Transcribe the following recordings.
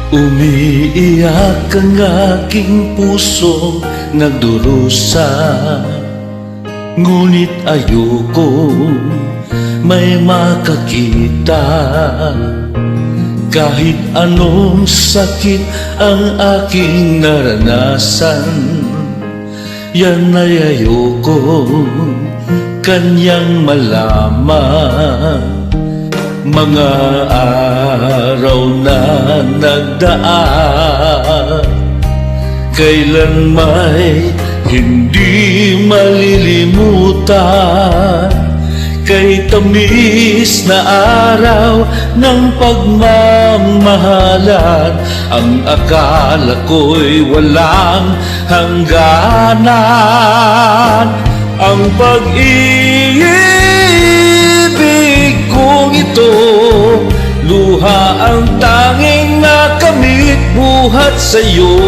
Umiiyak ang aking puso nagdurusa, ngunit ayoko may makakita. Kahit anong sakit ang aking naranasan, yan ay ayoko kanyang malaman. Mga araw na nagdaan, kailan may hindi malilimutan. Kay tamis na araw ng pagmamahalan, ang akala ko'y walang hangganan. Ang pag-ibig kong ito, luha ang tanging nakamit buhat sa'yo.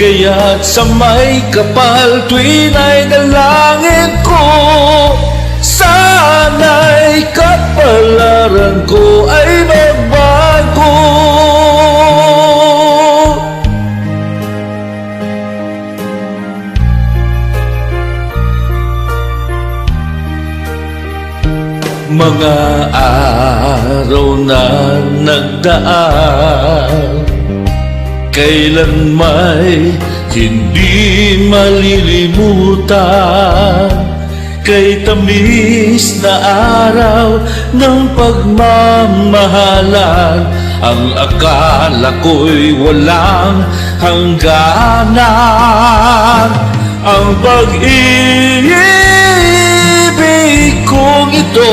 Kaya't sa may kapal tuwin ay dalangin ko, sana'y kapalaran ko ay magbago. Mga araw na nagdaan, kailan may hindi malilimutan. Kay tamis na araw ng pagmamahalan, ang akala ko'y walang hangganan. Ang pag-ibig kong ito,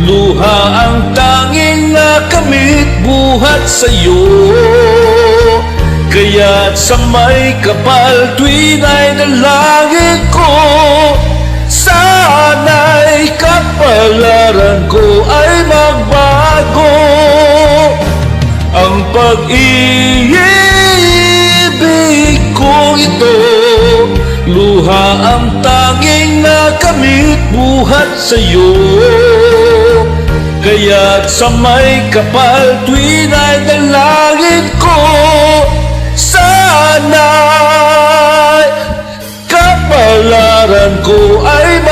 luha ang tanging nakamit buhat sa'yo. Kaya't sa may kapal tuwin ay dalangin ko, sana'y kapalaran ko ay magbago. Ang pag-ibig kong ito, luha ang tanging nakamit buhat sa'yo. Kaya't sa may kapal tuwin ay dalangin ko, sana'y kapalaran ko ay